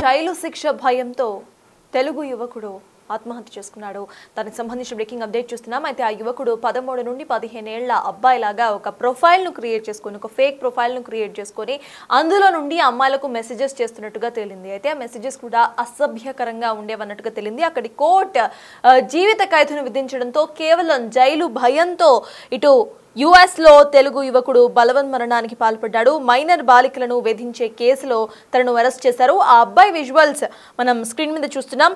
Jail శిక్ష భయంతో తెలుగు యువకుడు ఆత్మహత్య చేసుకున్నాడు. దానికి సంబంధించిన బ్రేకింగ్ అప్డేట్ చూస్తున్నాం. అయితే ఆ యువకుడు 13 నుండి 15 ఏళ్ల అబ్బాయిలాగా ఒక ప్రొఫైల్ను క్రియేట్ చేసుకొని, ఒక ఫేక్ ప్రొఫైల్ను క్రియేట్ చేసుకొని అందులో నుండి అమ్మాయిలకు మెసేజెస్ చేస్తున్నట్టుగా తేలింది. అయితే ఆ మెసేజెస్ కూడా అసభ్యకరంగా ఉండేవన్నట్టుగా తేలింది. అక్కడి కోర్టు జీవిత ఖైదును విధించడంతో కేవలం జైలు భయంతో ఇటు యుఎస్లో తెలుగు యువకుడు బలవన్మరణానికి పాల్పడ్డాడు. మైనర్ బాలికలను వేధించే కేసులో తనను అరెస్ట్ చేశారు. ఆ అబ్బాయి విజువల్స్ మనం స్క్రీన్ మీద చూస్తున్నాం.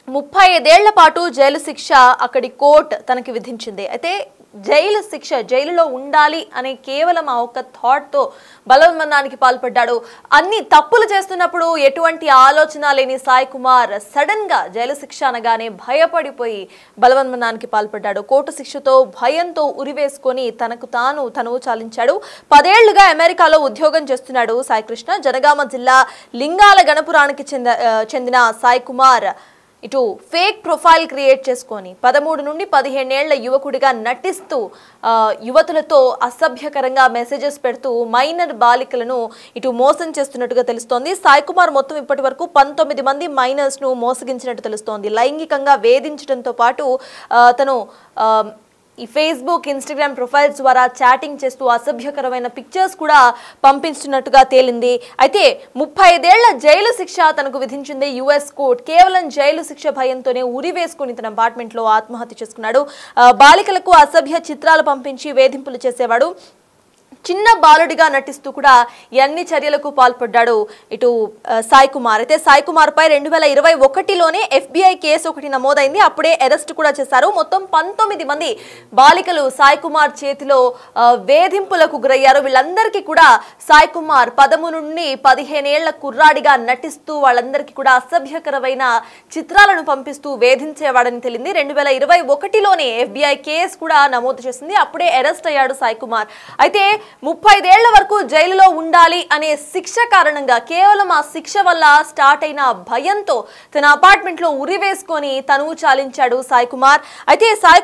35 ఏళ్ల పాటు జైలు శిక్ష అక్కడి కోర్టు తనకి విధించింది. అయితే జైలు శిక్ష, జైలులో ఉండాలి అనే కేవలం ఆ ఒక్క థాట్తో బలవన్మరణానికి పాల్పడ్డాడు. అన్ని తప్పులు చేస్తున్నప్పుడు ఎటువంటి ఆలోచన లేని సాయి కుమార్ సడన్ గా జైలు శిక్ష అనగానే భయపడిపోయి బలవన్మరణానికి పాల్పడ్డాడు. కోర్టు శిక్షతో భయంతో ఉరివేసుకొని తను చాలించాడు. 10 ఏళ్లుగా అమెరికాలో ఉద్యోగం చేస్తున్నాడు సాయి కృష్ణ. జనగామ జిల్లా లింగాల గణపురానికి చెందిన సాయి కుమార్ ఇటు ఫేక్ ప్రొఫైల్ క్రియేట్ చేసుకొని 13 నుండి 15 ఏళ్ల యువకుడిగా నటిస్తూ యువతులతో అసభ్యకరంగా మెసేజెస్ పెడుతూ మైనర్ బాలికలను ఇటు మోసం చేస్తున్నట్టుగా తెలుస్తోంది. సాయి కుమార్ మొత్తం ఇప్పటి వరకు 19 మంది మైనర్స్ ను మోసగించినట్టు తెలుస్తోంది. లైంగికంగా వేధించడంతో పాటు తను ఈ ఫేస్బుక్, ఇన్స్టాగ్రామ్ ప్రొఫైల్స్ ద్వారా చాటింగ్ చేస్తూ అసభ్యకరమైన పిక్చర్స్ కూడా పంపిస్తున్నట్టుగా తేలింది. అయితే 35 ఏళ్ల జైలు శిక్ష తనకు విధించింది యుఎస్ కోర్టు. కేవలం జైలు శిక్ష భయంతోనే ఉరి వేసుకుని తన అపార్ట్మెంట్లో ఆత్మహత్య చేసుకున్నాడు. బాలికలకు అసభ్య చిత్రాలు పంపించి వేధింపులు చేసేవాడు. చిన్న బాలుడిగా నటిస్తూ కూడా అన్ని చర్యలకు పాల్పడ్డాడు ఇటు సాయి కుమార్. అయితే సాయి కుమార్ పై 2021లోనే FBI కేసు ఒకటి నమోదైంది. అప్పుడే అరెస్ట్ కూడా చేశారు. మొత్తం 19 మంది బాలికలు సాయి కుమార్ చేతిలో వేధింపులకు గురయ్యారు. వీళ్ళందరికీ కూడా సాయి కుమార్ 13 నుండి 15 ఏళ్ల కుర్రాడిగా నటిస్తూ వాళ్ళందరికీ కూడా అసభ్యకరమైన చిత్రాలను పంపిస్తూ వేధించేవాడని తెలిసింది. 2021లోనే FBI కేసు కూడా నమోదు చేసింది. అప్పుడే అరెస్ట్ అయ్యాడు సాయి కుమార్. అయితే 35 ఏళ్ల వరకు జైలులో ఉండాలి అనే శిక్ష కారణంగా, కేవలం ఆ శిక్ష వల్ల స్టార్ట్ అయిన భయంతో తన అపార్ట్మెంట్ లో ఉరి వేసుకొని తను చాలించాడు సాయి కుమార్. అయితే సాయి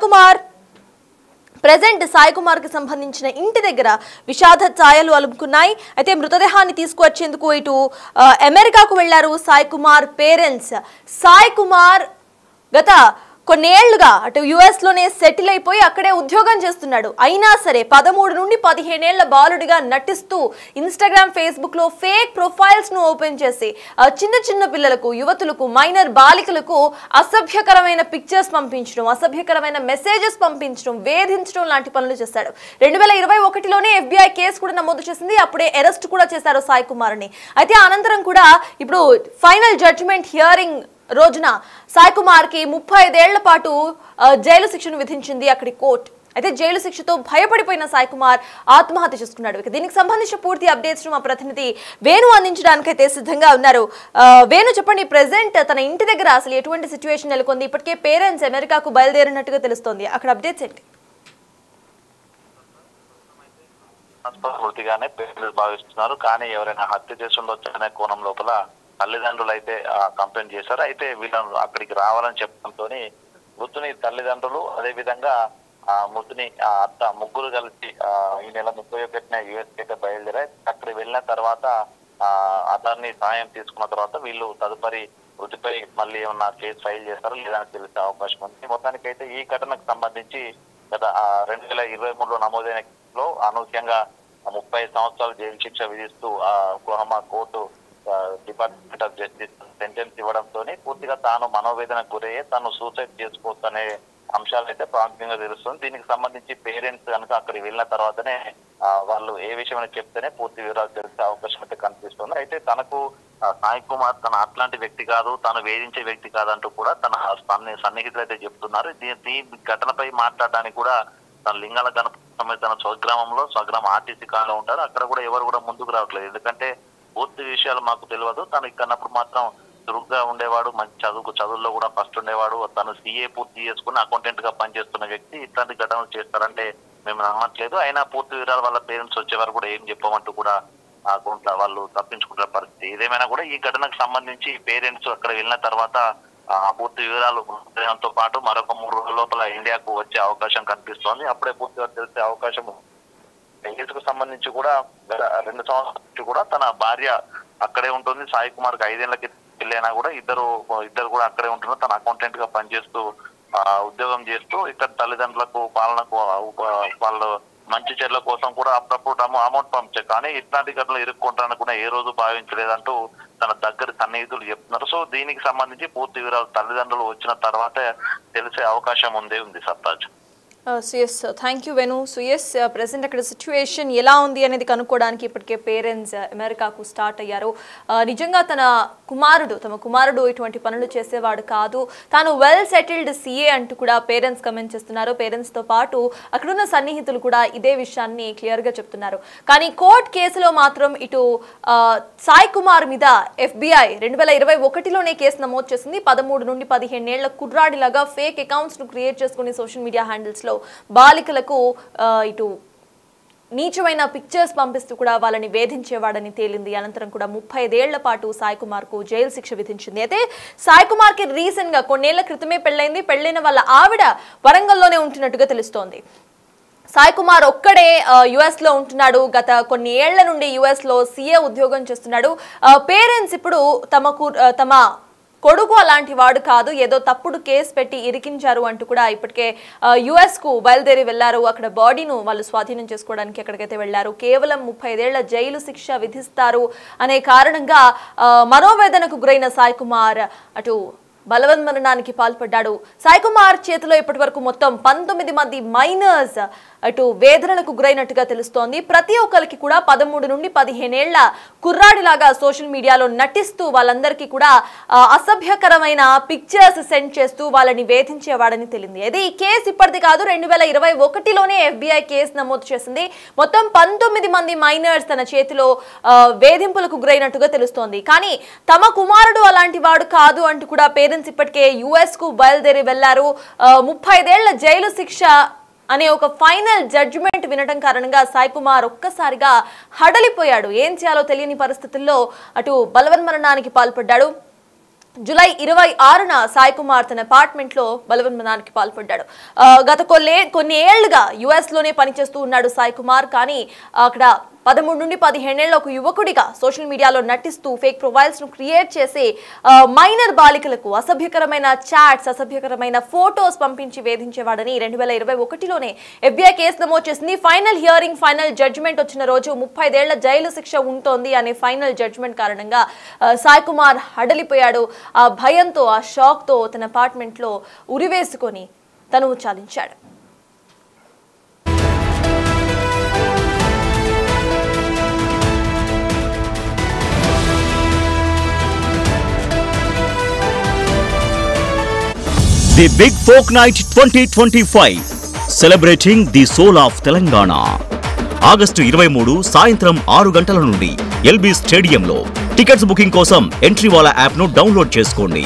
కుమార్ కి సంబంధించిన ఇంటి దగ్గర విషాద ఛాయలు అలుముకున్నాయి. అయితే మృతదేహాన్ని తీసుకువచ్చేందుకు ఇటు అమెరికాకు వెళ్లారు సాయి కుమార్ పేరెంట్స్. సాయి కుమార్ గత కొన్నేళ్లుగా అటు యుఎస్ లోనే సెటిల్ అయిపోయి అక్కడే ఉద్యోగం చేస్తున్నాడు. అయినా సరే 13 నుండి 15 ఏళ్ల బాలుడిగా నటిస్తూ ఇన్స్టాగ్రామ్, ఫేస్బుక్ లో ఫేక్ ప్రొఫైల్స్ ను ఓపెన్ చేసి చిన్న పిల్లలకు, యువతులకు, మైనర్ బాలికలకు అసభ్యకరమైన పిక్చర్స్ పంపించడం, అసభ్యకరమైన మెసేజెస్ పంపించడం, వేధించడం లాంటి పనులు చేశాడు. 2021లోనే FBI కేసు కూడా నమోదు చేసింది. అప్పుడే అరెస్ట్ కూడా చేశారు సాయి కుమార్ ని. అయితే అనంతరం కూడా ఇప్పుడు ఫైనల్ జడ్జిమెంట్ హియరింగ్ రోజున సాయి కుమార్ కి 35 ఏళ్ల పాటు జైలు శిక్షను విధించింది అక్కడి కోర్టు. అయితే జైలు శిక్షతో భయపడిపోయిన సాయి కుమార్ ఆత్మహత్య చేసుకున్నాడు. దీనికి సంబంధించిన పూర్తి అప్డేట్స్ మా ప్రతినిధి వేణు అందించడానికైతే సిద్ధంగా ఉన్నారు. వేణు, చెప్పండి, ప్రెసెంట్ తన ఇంటి దగ్గర అసలు ఎటువంటి సిచ్యువేషన్ నెలకొంది? ఇప్పటికే పేరెంట్స్ అమెరికాకు బయలుదేరినట్టుగా తెలుస్తోంది. అక్కడ అప్డేట్స్ ఏంటి? పూర్తిగానే పేరెంట్స్ భావిస్తున్నారు. కానీ ఎవరైనా హత్య చేసి ఉండొచ్చు అనే కోణం లోపల తల్లిదండ్రులు అయితే కంప్లైంట్ చేశారు. అయితే వీళ్ళను అక్కడికి రావాలని చెప్పడంతో మృతుని తల్లిదండ్రులు, అదే విధంగా మృతుని అత్త, ముగ్గురు కలిసి ఈ నెల 31న యుఎస్ అయితే బయలుదేరారు. అక్కడికి వెళ్ళిన తర్వాత అతన్ని సాయం తీసుకున్న తర్వాత వీళ్ళు తదుపరి మృతిపై మళ్ళీ ఏమన్నా కేసు ఫైల్ చేస్తారో లేదని తెలిసే అవకాశం ఉంది. మొత్తానికైతే ఈ ఘటనకు సంబంధించి గత 2023లో నమోదైన కేసులో అనూహ్యంగా 30 సంవత్సరాలు జైలు శిక్ష విధిస్తూ Oklahoma court department of justice sentence ఇవ్వడంతో పూర్తిగా తాను మనోవేదనకు గురయ్యే తాను సూసైడ్ చేసుకోవచ్చు అనే అంశాలు అయితే ప్రాముఖ్యంగా తెలుస్తుంది. దీనికి సంబంధించి పేరెంట్స్ కనుక అక్కడికి వెళ్ళిన తర్వాతనే వాళ్ళు ఏ విషయమైనా చెప్తేనే పూర్తి వివరాలు తెలిసే అవకాశం అయితే కనిపిస్తుంది. అయితే తనకు సాయి కుమార్ తన అట్లాంటి వ్యక్తి కాదు, తను వేధించే వ్యక్తి కాదంటూ కూడా తన సన్నిహితులు అయితే చెప్తున్నారు. ఈ ఘటనపై మాట్లాడడానికి కూడా తన లింగాల గణపతి తన స్వగ్రామం ఆర్టీసీ కాలంలో ఉంటారు. అక్కడ కూడా ఎవరు కూడా ముందుకు రావట్లేదు. ఎందుకంటే పూర్తి విషయాలు మాకు తెలియదు. తను ఇక్కడప్పుడు మాత్రం చురుగ్గా ఉండేవాడు, మంచి చదువుల్లో కూడా ఫస్ట్ ఉండేవాడు. తను CA పూర్తి చేసుకుని అకౌంటెంట్ గా పనిచేస్తున్న వ్యక్తి ఇట్లాంటి ఘటనలు చేస్తారంటే మేము నమ్మట్లేదు. అయినా పూర్తి వివరాలు వాళ్ళ పేరెంట్స్ వచ్చేవారు కూడా ఏం చెప్పమంటూ కూడా వాళ్ళు తప్పించుకుంటున్న పరిస్థితి. ఏదేమైనా కూడా ఈ ఘటనకు సంబంధించి పేరెంట్స్ అక్కడ వెళ్ళిన తర్వాత పూర్తి వివరాలు తో పాటు మరొక 3 రోజుల లోపల ఇండియాకు వచ్చే అవకాశం కనిపిస్తోంది. అప్పుడే పూర్తిగా తెలిసే అవకాశం. కేసుకు సంబంధించి కూడా 2 సంవత్సరాల నుంచి కూడా తన భార్య అక్కడే ఉంటుంది. సాయి కుమార్ కి 5 ఏళ్ల క్రితం పెళ్ళైనా కూడా ఇద్దరు కూడా అక్కడే ఉంటున్నారు. తన అకౌంటెంట్ గా పనిచేస్తూ ఉద్యోగం చేస్తూ ఇక్కడ తల్లిదండ్రులకు పాలనకు వాళ్ళు మంచి చెడ్ల కోసం కూడా అప్పుడప్పుడు అమౌంట్ పంపించారు. కానీ ఇట్లాంటి ఘటనలు ఇరుక్కుంటానని కూడా ఏ రోజు భావించలేదంటూ తన దగ్గర సన్నిహితులు చెప్తున్నారు. సో దీనికి సంబంధించి పూర్తి వివరాలు తల్లిదండ్రులు వచ్చిన తర్వాతే తెలిసే అవకాశం ఉంది Sartaj. Suyas, thank you Venu. Suyas, present అక్కడ సిచ్యువేషన్ ఎలా ఉంది అనేది కనుక్కోవడానికి ఇప్పటికే పేరెంట్స్ అమెరికాకు స్టార్ట్ అయ్యారు. నిజంగా తమ కుమారుడు ఇటువంటి పనులు చేసేవాడు కాదు, తాను వెల్ సెటిల్డ్ సిఏ అంటూ కూడా పేరెంట్స్ కమెంట్ చేస్తున్నారు. పేరెంట్స్తో పాటు అక్కడున్న సన్నిహితులు కూడా ఇదే విషయాన్ని క్లియర్గా చెప్తున్నారు. కానీ కోర్టు కేసులో మాత్రం ఇటు సాయి కుమార్ మీద FBI 2021లోనే కేసు నమోదు చేసింది. 13 నుండి 15 ఏళ్ల కుర్రాడిలాగా ఫేక్ అకౌంట్స్ను క్రియేట్ చేసుకుని సోషల్ మీడియా హ్యాండిల్స్లో బాలికలకు ఇటు నీచమైన పిక్చర్స్ పంపిస్తూ కూడా వాళ్ళని వేధించేవాడని తేలింది. అనంతరం కూడా 35 ఏళ్ల పాటు సాయి కుమార్ కు జైలు శిక్ష విధించింది. అయితే సాయి కుమార్ కి రీసెంట్ గా కొన్నేళ్ల క్రితమే పెళ్లైంది. పెళ్లైన వాళ్ళ ఆవిడ వరంగల్లోనే ఉంటున్నట్టుగా తెలుస్తోంది. సాయి కుమార్ ఒక్కడే US లో ఉంటున్నాడు. గత కొన్ని ఏళ్ల నుండి US లో CA ఉద్యోగం చేస్తున్నాడు. పేరెంట్స్ ఇప్పుడు తమ కొడుకు అలాంటి వాడు కాదు, ఏదో తప్పుడు కేసు పెట్టి ఇరికించారు అంటూ కూడా ఇప్పటికే US కు బయలుదేరి వెళ్లారు. అక్కడ బాడీను వాళ్ళు స్వాధీనం చేసుకోవడానికి ఎక్కడికైతే వెళ్లారు. కేవలం 35 ఏళ్ల జైలు శిక్ష విధిస్తారు అనే కారణంగా మనోవేదనకు గురైన సాయి కుమార్ అటు బలవన్మరణానికి పాల్పడ్డాడు. సాయి కుమార్ చేతిలో ఇప్పటి వరకు మొత్తం 19 మంది మైనర్స్ అటు వేదనలకు గురైనట్టుగా తెలుస్తోంది. ప్రతి ఒక్కరికి కూడా 13 నుండి 15 ఏళ్ల కుర్రాడిలాగా సోషల్ మీడియాలో నటిస్తూ వాళ్ళందరికీ కూడా అసభ్యకరమైన పిక్చర్స్ సెండ్ చేస్తూ వాళ్ళని వేధించేవాడని తెలిసింది. అయితే ఈ కేసు ఇప్పటిది కాదు, 2021లోనే FBI కేసు నమోదు చేసింది. మొత్తం 19 మంది మైనర్స్ తన చేతిలో వేధింపులకు గురైనట్టుగా తెలుస్తోంది. కానీ తమ కుమారుడు అలాంటి వాడు కాదు అంటూ కూడా పేరెంట్స్ ఇప్పటికే US కు బయలుదేరి వెళ్లారు. 35 ఏళ్ల జైలు శిక్ష అనే ఒక ఫైనల్ జడ్జిమెంట్ వినడం కారణంగా సాయి కుమార్ ఒక్కసారిగా హడలిపోయాడు. ఏం చేయాలో తెలియని పరిస్థితుల్లో అటు బలవన్మరణానికి పాల్పడ్డాడు. జూలై 26న సాయి కుమార్ తన అపార్ట్మెంట్ లో బలవన్మరణానికి పాల్పడ్డాడు. గత కొన్ని ఏళ్లుగా US లోనే పనిచేస్తూ ఉన్నాడు సాయి కుమార్. కానీ అక్కడ 13 నుండి 15 ఏళ్ల ఒక యువకుడిగా సోషల్ మీడియాలో నటిస్తూ ఫేక్ ప్రొఫైల్స్ ను క్రియేట్ చేసి మైనర్ బాలికలకు అసభ్యకరమైన చాట్స్, అసభ్యకరమైన ఫోటోస్ పంపించి వేధించేవాడని 2021లోనే FBI కేసు నమోదు చేసింది. ఫైనల్ హియరింగ్, ఫైనల్ జడ్జిమెంట్ వచ్చిన రోజు 35 ఏళ్ల జైలు శిక్ష ఉంటోంది అనే ఫైనల్ జడ్జిమెంట్ కారణంగా సాయి కుమార్ హడలిపోయాడు. ఆ భయంతో, ఆ షాక్ తో తన అపార్ట్మెంట్ లో ఉరివేసుకొని తను చాలించాడు. The Big Folk Night 2025 celebrating the soul of Telangana. August 23 సాయంత్రం 6 గంటల నుండి LB స్టేడియంలో. టికెట్స్ బుకింగ్ కోసం ఎంట్రీ వాలా యాప్ ను డౌన్లోడ్ చేసుకోండి.